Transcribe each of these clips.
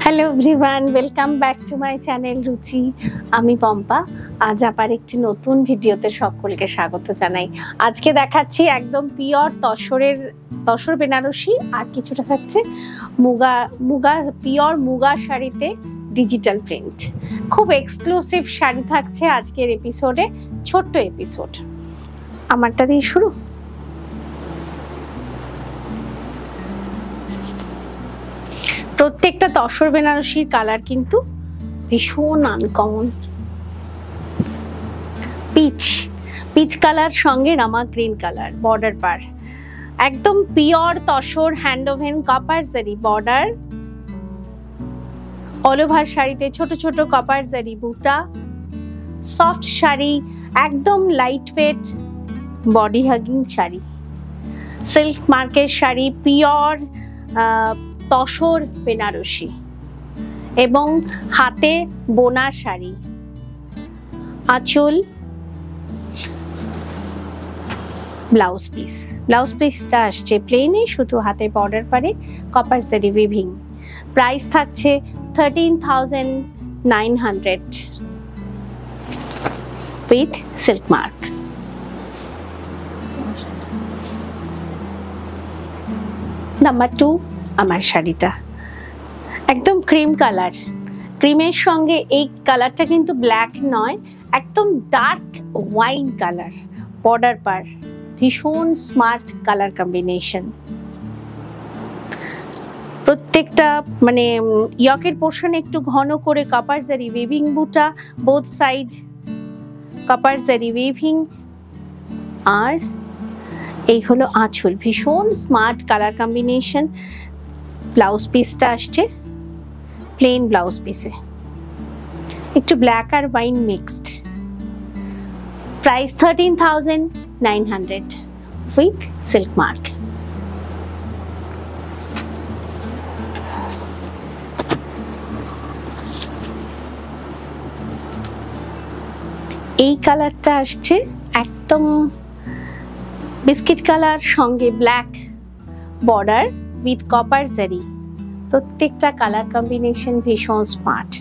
Hello everyone, welcome back to my channel রুচি। আমি পম্পা। আজ আবার একটি নতুন ভিডিওতে সকলকে স্বাগত জানাই। আজকে দেখাচ্ছি একদম পিওর তসর বেনারসি, আর কিছুটা থাকছে পিওর মুগা শাড়িতে ডিজিটাল প্রিন্ট। খুব এক্সক্লুসিভ শাড়ি থাকছে আজকের এপিসোডে, ছোট্ট এপিসোড। আমারটা দিয়ে শুরু। প্রত্যেকটা তসর বেনারসির কালার কিন্তু ভীষণ আনকমন। পিচ কালার সঙ্গে রামা গ্রিন কালার বর্ডার পার, একদম pure tussar hand woven copper জারি বর্ডার। অল ওভার শাড়িতে ছোট ছোট কপার জারি বুটা, সফট শাড়ি, একদম light wait body hugging sari, silk মার্কের শাড়ি, পিওর তসর বেনারসি এবং হাতে বোনা শাড়ি। আঁচল, ব্লাউজ পিসটা আসছে প্লেনে, শুধু হাতে বর্ডার পারে কপার জারি উইভিং। প্রাইস থাকছে 13,900 উইথ সিল্ক মার্ক। নাম্বার 2 আমার শাড়িটা একদম ক্রিম কালার। ক্রিমের সঙ্গে এই কালারটা কিন্তু ব্ল্যাক নয়, একদম ডার্ক ওয়াইন কালার বর্ডার পার, ভীষণ স্মার্ট কালার কম্বিনেশন। প্রত্যেকটা মানে ইয়কের পোর্শন একটু ঘন করে কপার জারি উইভিং বুটা, both side copper zari weaving. আর এই হলো আঁচল, ভীষণ স্মার্ট কালার কম্বিনেশন। ব্লাউজ পিসটা আসছে প্লেন ব্লাউজ পিসে, একটু ব্ল্যাক আর wine mixed. Price 13,900 with silk mark. এই কালারটা আসছে একদম বিস্কিট কালার, সঙ্গে black border with copper zari. প্রত্যেকটা কালার কম্বিনেশন ভীষণ স্মার্ট,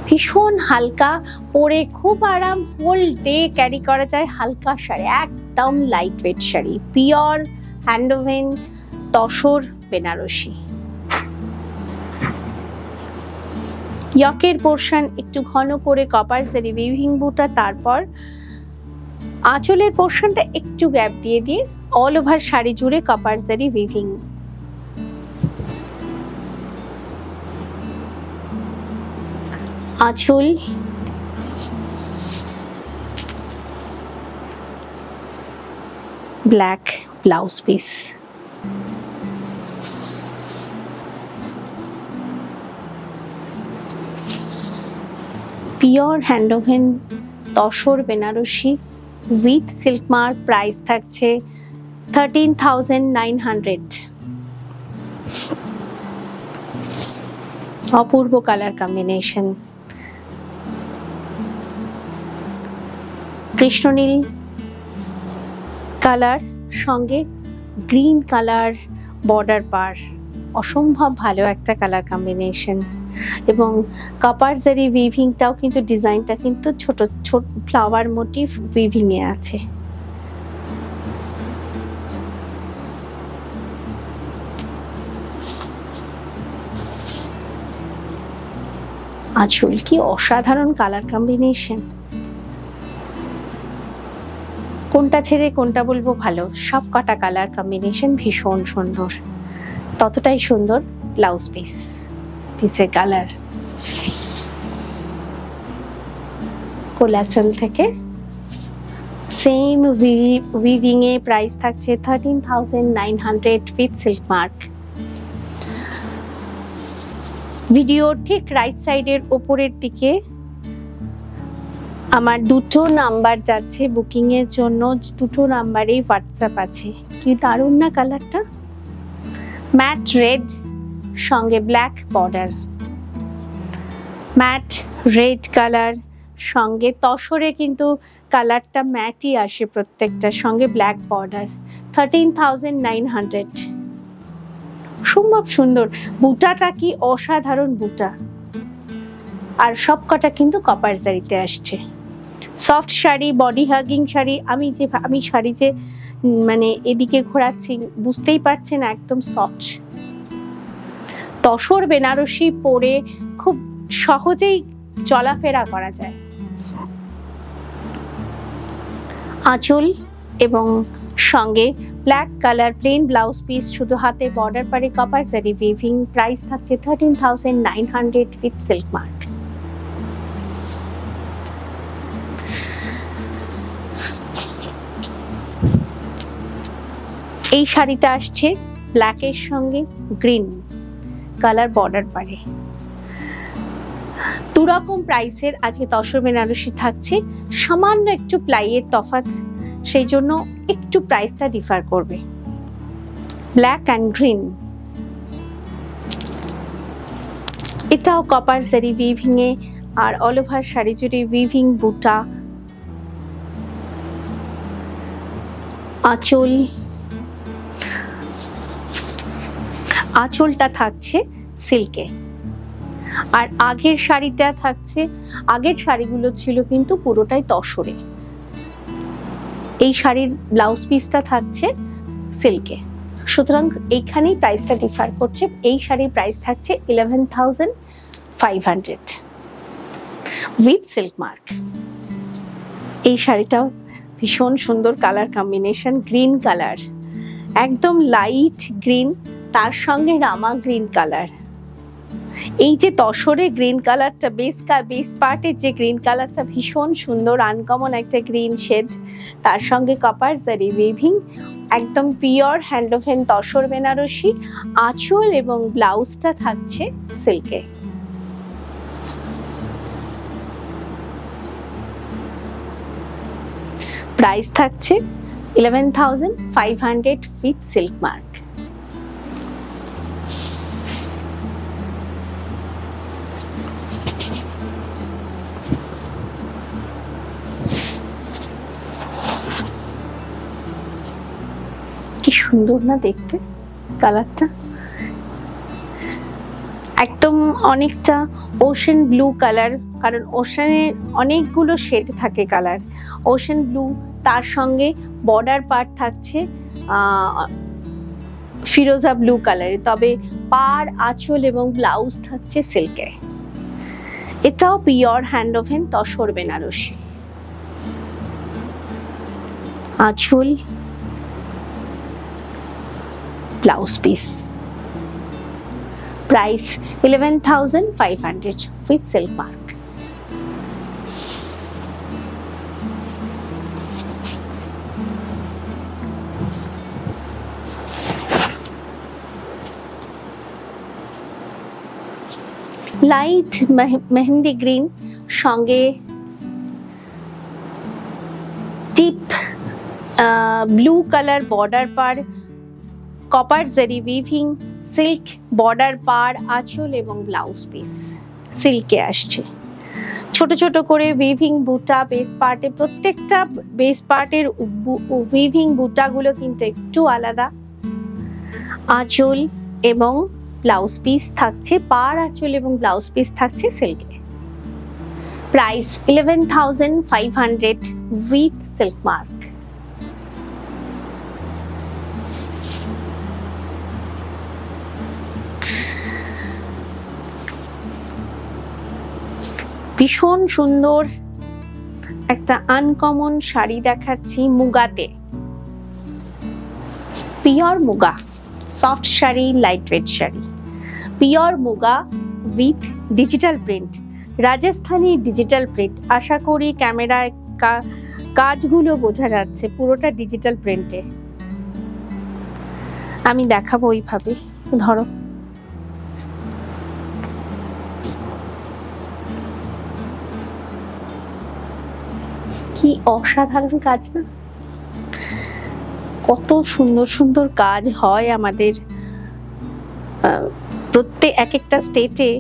ভীষণ হালকা, পরে খুব আরাম, হোল ডে ক্যারি করা যায়। হালকা শাড়ি, একদম light weight sari, pure hand woven tussar Banarasi. ইয়কের পোর্শন একটু ঘন করে কপার জারি উইভিং বুটা, তারপর আঁচলের পোর্শনটা একটু গ্যাপ দিয়ে দিয়ে অল ওভার শাড়ি জুড়ে কপার জারি উইভিং। আঁচল, black blouse piece. Pure hand woven tussar Banarasi with silk mark. Price থাকছে 13,900। অপূর্ব কালার কম্বিনেশন, কৃষ্ণনীল কালার সঙ্গে গ্রিন কালার বর্ডার পার, অসম্ভব ভালো একটা কালার কম্বিনেশন। এবং কপার জারি উইভিংটাও কিন্তু, ডিজাইনটা কিন্তু ছোট ছোট ফ্লাওয়ার মোটিভ উইভিং এ আছে। আঁচল, কি অসাধারণ কালার কম্বিনেশন। কোনটা ছেড়ে কোনটা বলবো ভালো, সব কটা কালার কম্বিনেশন ভীষণ সুন্দর। ততটাই সুন্দর ব্লাউজ পিসের কালার। কোলাচল থেকে সেম উইভিং এ প্রাইস থাকছে 13,900 উইথ সিল্ক মার্ক। ভিডিও ঠিক রাইট সাইডের উপরের দিকে আমার দুটো নাম্বার যাচ্ছে বুকিং এর জন্য, দুটো নাম্বারেই হোয়াটসঅ্যাপ আছে। কি দারুণ না কালারটা, ম্যাট রেড সঙ্গে black border, matte red colour সঙ্গে তসরে কিন্তু কালারটা ম্যাটই আসে প্রত্যেকটার সঙ্গে ব্ল্যাক বর্ডার। 13,900 সম্ভব সুন্দর। বুটাটা কি অসাধারণ বুটা, আর সবকটা কিন্তু কপার জারিতে আসছে। Soft sari, body hugging sari. আমি শাড়ি যে মানে এদিকে ঘোরাচ্ছি বুঝতেই পারছেন, একদম সফট। তসর বেনারসি পরে খুব সহজেই চলাফেরা করা যায়। আঁচল এবং সঙ্গে black colour plain blouse piece, শুধু হাতে বর্ডার পারে কপার জারি উইভিং। প্রাইস থাকছে 13,900 উইথ সিল্ক মার্ক। এই শাড়িটা আসছে ব্ল্যাকের সঙ্গে গ্রিন কালার বর্ডার পারে। দুরকম প্রাইসের আজকে তসর বেনারসি থাকছে, সামান্য একটু প্লাইয়ের তফাৎ, সেই জন্য একটু প্রাইসটা ডিফার করবে। ব্ল্যাক অ্যান্ড গ্রিন, এটাও কপার জারি উইভিং এ, আর অল ওভার শাড়ি জুড়ে উইভিং বুটা। আঁচলটা থাকছে সিল্কে, আর আগের শাড়িটা থাকছে, আগের শাড়িগুলো ছিল কিন্তু পুরোটাই তসরে। এই শাড়ির ব্লাউজ পিসটা থাকছে সিল্কে, সুতরাং এইখানেই প্রাইসটা ডিফার করছে। এই শাড়ির প্রাইস থাকছে 11,500 উইথ সিল্ক মার্ক। এই শাড়িটাও ভীষণ সুন্দর কালার কম্বিনেশন, গ্রিন কালার, একদম লাইট গ্রিন, তার সঙ্গে রামা গ্রিন কালার। এই যে তসরে গ্রিন কালারটা, বেস পার্টের যে গ্রিন কালারটা ভীষণ সুন্দর, আনকমন একটা গ্রিন শেড, তার সঙ্গে কপার জারি উইভিং, একদম পিওর হ্যান্ডওভেন তসর বেনারসি। আঁচল এবং ব্লাউজটা থাকছে সিল্কে। প্রাইস থাকছে 11,500 উইথ সিল্ক মার্ক। কি সুন্দর না দেখতে কালারটা, একদম অনেকটা ওশেন ব্লু কালার, কারণ ওশেনে অনেকগুলো শেড থাকে কালার। ওশেন ব্লু, তার সঙ্গে বর্ডার পার্ট থাকছে ফিরোজা ব্লু কালারে, তবে পাড়, আঁচল এবং ব্লাউজ থাকছে সিল্কে। এটাও পিওর হ্যান্ডওভেন তসর বেনারসি। আঁচল, blouse piece. Price 11,500 with silk mark. Light mehendi green সঙ্গে ডিপ ব্লু কালার বর্ডার পার, copper zari weaving, silk border পার, আঁচল এবং ব্লাউজ পিস সিল্কে আসছে। ছোট ছোট করে উইভিং বুটা বেস পার্টে, প্রত্যেকটা বেস পার্টের উইভিং বুটাগুলো কিন্তু একটু আলাদা। আঁচল এবং ব্লাউজ পিস থাকছে, পার, আঁচল এবং ব্লাউজ পিস থাকছে সিল্কে। Price 11,500 with silk mark. ভীষণ সুন্দর একটা আনকমন শাড়ি দেখাচ্ছি মুগাতে, pure muga, soft sari, light weight sari, pure muga with digital print, Rajasthani digital print. আশা করি ক্যামেরায় কাজগুলো বোঝা যাচ্ছে, পুরোটা ডিজিটাল প্রিন্টে। আমি দেখাবো ওইভাবে, ধরো কি অসাধারণ কাজ না, কত সুন্দর সুন্দর কাজ হয় আমাদের প্রত্যেক এক একটা স্টেটে।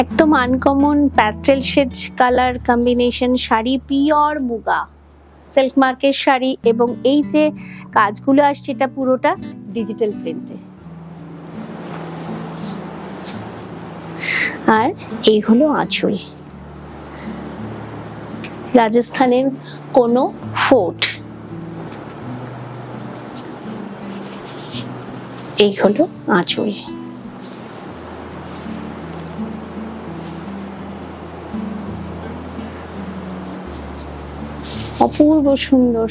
একদম uncommon pastel shade colour combination sari, pure muga, silk মার্কের শাড়ি, এবং এই যে কাজগুলো আসছে এটা পুরোটা ডিজিটাল প্রিন্টে। আর এই হলো আঁচল, রাজস্থানের কোনো ফোর্ট। এই হলো আঁচল। অপূর্ব সুন্দর।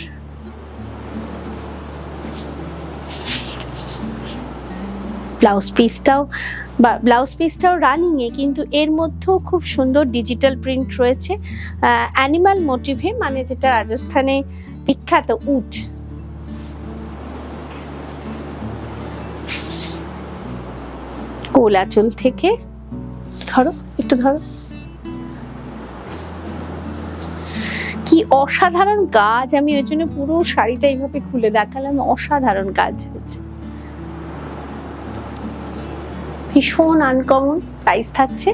ব্লাউজ পিসটাও রানিং এ, কিন্তু এর মধ্যেও খুব সুন্দর ডিজিটাল প্রিন্ট রয়েছে অ্যানিমাল মোটিভে, মানে যেটা রাজস্থানে বিখ্যাত উট। কোলাচল থেকে ধরো, একটু ধরো, কি অসাধারণ কাজ। আমি ওই জন্য পুরো শাড়িটা এইভাবে খুলে দেখালাম, অসাধারণ কাজ হচ্ছে, ভীষণ আনকমন। প্রাইস থাকছে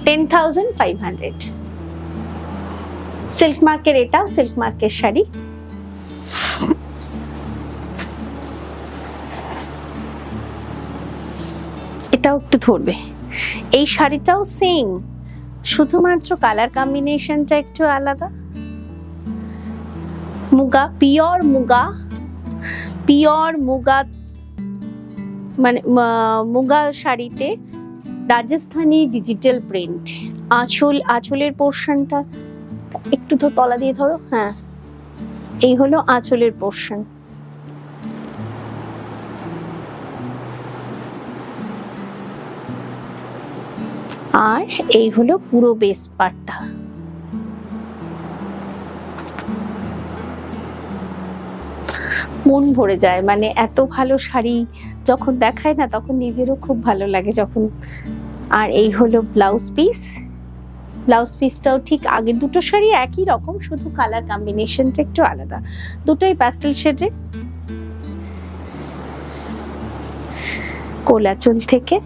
10,500। সিল্ক মার্কের, এটাও সিল্ক মার্কের শাড়ি। এটাও একটু ধরবে। এই শাড়িটাও সেম, শুধুমাত্র কালার কম্বিনেশনটা একটু আলাদা। মুগা, পিওর মুগা, মানে মুগা শাড়িতে রাজস্থানী ডিজিটাল প্রিন্ট। আঁচলের পোর্শনটা একটু তো তলা দিয়ে ধরো, হ্যাঁ, এই হলো আঁচলের পোর্শন। আর এই হলো পুরো বেস পার্টটা। মন ভরে যায়, মানে এত ভালো শাড়ি যখন দেখায় না তখন নিজেরও খুব ভালো লাগে যখন। আর এই হলো ব্লাউজ পিসটাও ঠিক আগের দুটো শাড়ি একই রকম, শুধু কালার কম্বিনেশনটা একটু আলাদা। দুটোই প্যাস্টেল শেডে। কোলাচল থেকে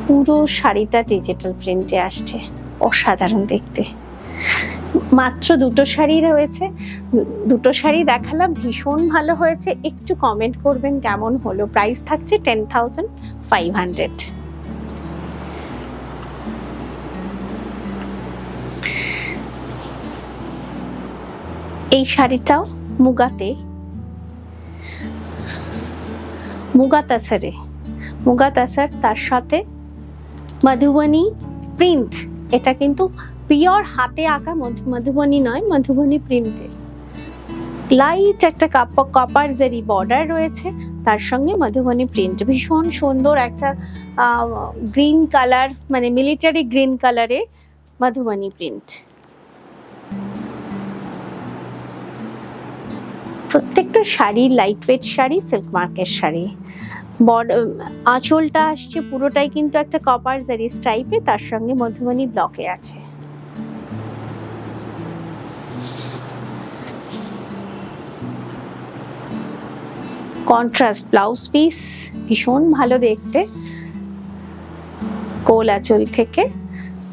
পুরো শাড়িটা ডিজিটাল প্রিন্টে আসছে, অসাধারণ দেখতে। মাত্র দুটো শাড়ি রয়েছে, দুটো শাড়ি দেখালাম, ভীষণ ভালো হয়েছে। একটু কমেন্ট করবেন কেমন হলো। প্রাইস থাকছে 10,500। এই শাড়িটাও মুগা তাসার, তার সাথে মধুবনী প্রিন্ট। এটা কিন্তু পিওর হাতে আঁকা মধুবনী নয়, মধুবনী প্রিন্টে লাইট একটা কপার জারি বর্ডার রয়েছে, তার সঙ্গে মধুবনী প্রিন্ট। ভীষণ সুন্দর একটা গ্রিন কালার, মানে মিলিটারি গ্রিন কালারে মধুবনী প্রিন্ট। প্রত্যেকটা sari light weight sari, silk মার্কের শাড়ি। আঁচলটা আসছে পুরোটাই কিন্তু একটা কপার জারি স্ট্রাইপে, তার সঙ্গে মধুবনী ব্লকে আছে। কন্ট্রাস্ট ব্লাউজ পিস, ভীষণ ভালো দেখতে। কোলাচল থেকে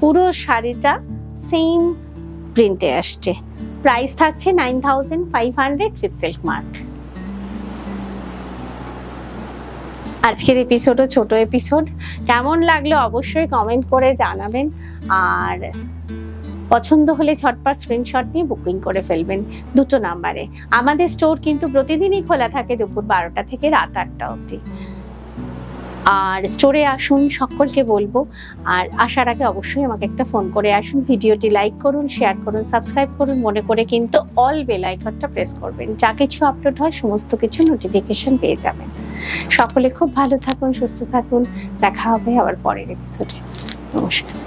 পুরো শাড়িটা সেম প্রিন্টে আসছে। প্রাইস থাকছে 9,500 উইথ সিল্ক মার্ক। আজকের এপিসোডও ছোট এপিসোড, কেমন লাগলো অবশ্যই কমেন্ট করে জানাবেন। আর পছন্দ হলে ঝটপট স্ক্রিনশট নিয়ে বুকিং করে ফেলবেন দুটো নাম্বারে। আমাদের স্টোর কিন্তু প্রতিদিনই খোলা থাকে দুপুর 12টা থেকে রাত 8টা অবধি। আর স্টোরে আসুন, সকলকে বলবো। আর আসার আগে অবশ্যই আমাকে একটা ফোন করে আসুন। ভিডিওটি লাইক করুন, শেয়ার করুন, সাবস্ক্রাইব করুন, মনে করে কিন্তু অল বেল আইকনটা প্রেস করবেন। যা কিছু আপলোড হয় সমস্ত কিছু নোটিফিকেশন পেয়ে যাবেন। সকলে খুব ভালো থাকুন, সুস্থ থাকুন। দেখা হবে আবার পরের এপিসোডে। নমস্কার।